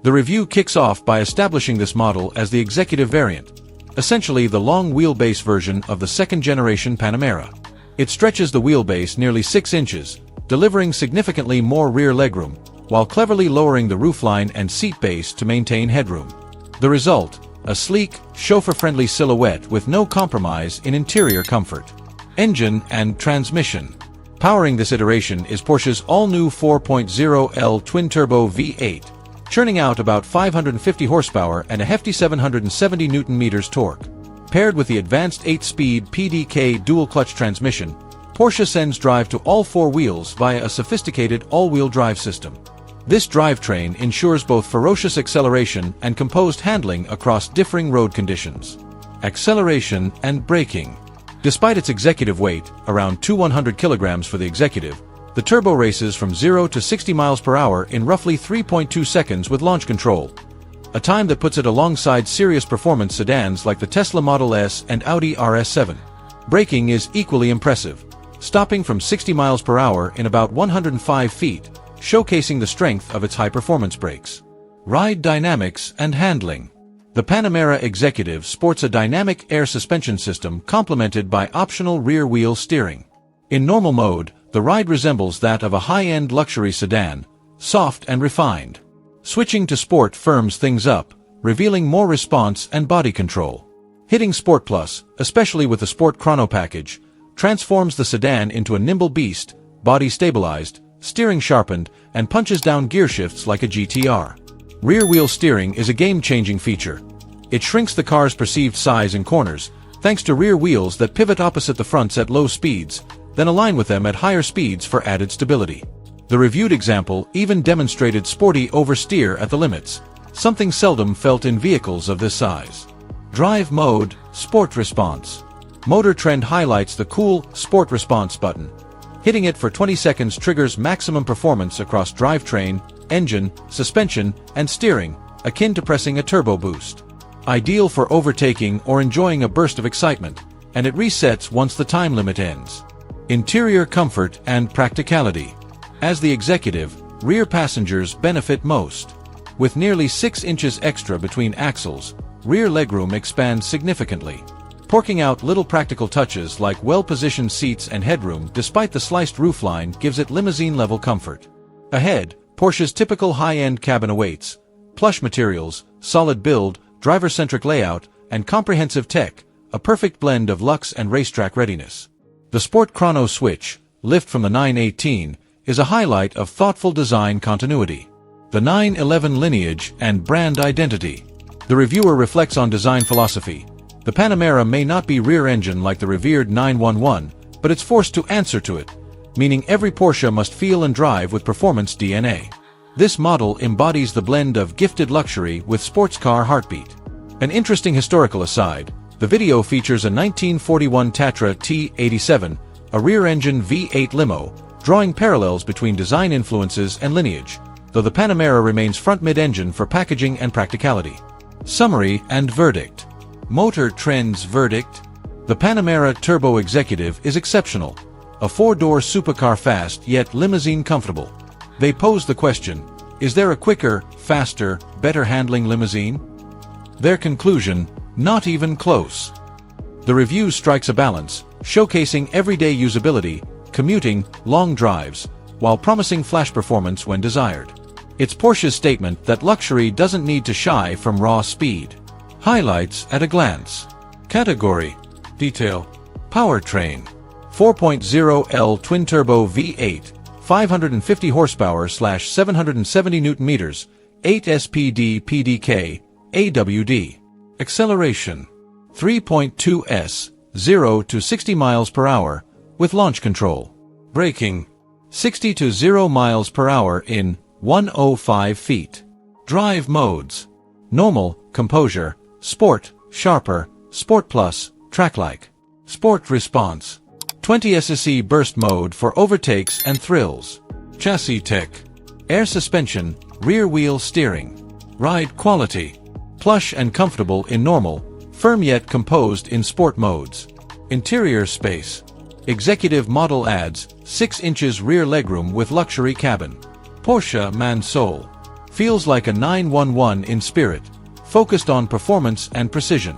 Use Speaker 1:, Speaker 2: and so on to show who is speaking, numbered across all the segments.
Speaker 1: The review kicks off by establishing this model as the executive variant, essentially the long wheelbase version of the second-generation Panamera. It stretches the wheelbase nearly 6 inches, delivering significantly more rear legroom, while cleverly lowering the roofline and seat base to maintain headroom. The result: a sleek, chauffeur-friendly silhouette with no compromise in interior comfort. Engine and transmission. Powering this iteration is Porsche's all-new 4.0L twin-turbo V8, churning out about 550 horsepower and a hefty 770 Nm torque. Paired with the advanced 8-speed PDK dual-clutch transmission, Porsche sends drive to all 4 wheels via a sophisticated all-wheel drive system. This drivetrain ensures both ferocious acceleration and composed handling across differing road conditions. Acceleration and braking. Despite its executive weight, around 100 kilograms for the executive, the turbo races from 0 to 60 miles per hour in roughly 3.2 seconds with launch control, a time that puts it alongside serious performance sedans like the Tesla Model S and Audi RS7. Braking is equally impressive, stopping from 60 miles per hour in about 105 feet, showcasing the strength of its high-performance brakes. Ride dynamics and handling. The Panamera Executive sports a dynamic air suspension system complemented by optional rear-wheel steering. In normal mode, the ride resembles that of a high-end luxury sedan, soft and refined. Switching to Sport firms things up, revealing more response and body control. Hitting Sport Plus, especially with the Sport Chrono package, transforms the sedan into a nimble beast, body stabilized, steering sharpened, and punches down gear shifts like a GTR. Rear-wheel steering is a game-changing feature. It shrinks the car's perceived size in corners, thanks to rear wheels that pivot opposite the fronts at low speeds, then align with them at higher speeds for added stability. The reviewed example even demonstrated sporty oversteer at the limits, something seldom felt in vehicles of this size. Drive mode, Sport Response. Motor Trend highlights the cool Sport Response button. Hitting it for 20 seconds triggers maximum performance across drivetrain, engine, suspension, and steering, akin to pressing a turbo boost. Ideal for overtaking or enjoying a burst of excitement, and it resets once the time limit ends. Interior comfort and practicality. As the executive, rear passengers benefit most. With nearly 6 inches extra between axles, rear legroom expands significantly, porking out little practical touches like well-positioned seats and headroom despite the sliced roofline gives it limousine-level comfort. Ahead, Porsche's typical high-end cabin awaits: plush materials, solid build, driver-centric layout, and comprehensive tech, a perfect blend of luxe and racetrack readiness. The Sport Chrono switch, lift from the 918, is a highlight of thoughtful design continuity. The 911 lineage and brand identity. The reviewer reflects on design philosophy. The Panamera may not be rear-engine like the revered 911, but it's forced to answer to it, meaning every Porsche must feel and drive with performance DNA. This model embodies the blend of gifted luxury with sports car heartbeat. An interesting historical aside, the video features a 1941 Tatra T87, a rear-engine V8 limo, drawing parallels between design influences and lineage, though the Panamera remains front mid-engine for packaging and practicality. Summary and verdict. Motor Trend's verdict. The Panamera Turbo Executive is exceptional. A 4-door supercar fast yet limousine comfortable. They pose the question, is there a quicker, faster, better handling limousine? Their conclusion, not even close. The review strikes a balance, showcasing everyday usability, commuting, long drives, while promising flash performance when desired. It's Porsche's statement that luxury doesn't need to shy from raw speed. Highlights at a glance. Category. Detail. Powertrain. 4.0L twin-turbo V8, 550 horsepower/770 Nm, 8 SPD PDK, AWD. Acceleration. 3.2s, 0 to 60 miles per hour, with launch control. Braking. 60 to 0 miles per hour in 105 feet. Drive modes. Normal, composure, Sport, Sharper, Sport Plus, Track-like. Sport Response. 20 SSE burst mode for overtakes and thrills. Chassis tech. Air suspension, rear wheel steering. Ride quality. Plush and comfortable in normal, firm yet composed in sport modes. Interior space. Executive model adds 6 inches rear legroom with luxury cabin. Porsche Mansol. Feels like a 911 in spirit, focused on performance and precision.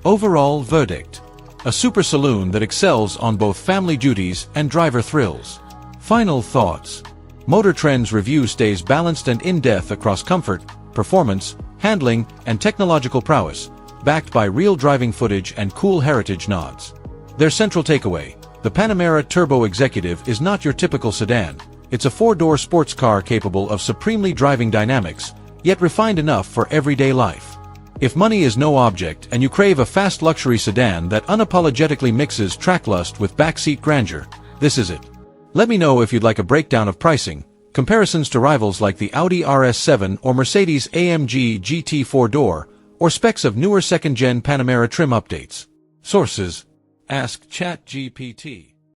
Speaker 1: Overall verdict: a super saloon that excels on both family duties and driver thrills. Final thoughts. Motor Trend's review stays balanced and in-depth across comfort, performance, handling, and technological prowess, backed by real driving footage and cool heritage nods. Their central takeaway: the Panamera Turbo Executive is not your typical sedan. It's a four-door sports car capable of supremely driving dynamics, yet refined enough for everyday life. If money is no object and you crave a fast luxury sedan that unapologetically mixes tracklust with backseat grandeur, this is it. Let me know if you'd like a breakdown of pricing, comparisons to rivals like the Audi RS7 or Mercedes-AMG GT 4-door, or specs of newer second-gen Panamera trim updates. Sources: Ask ChatGPT.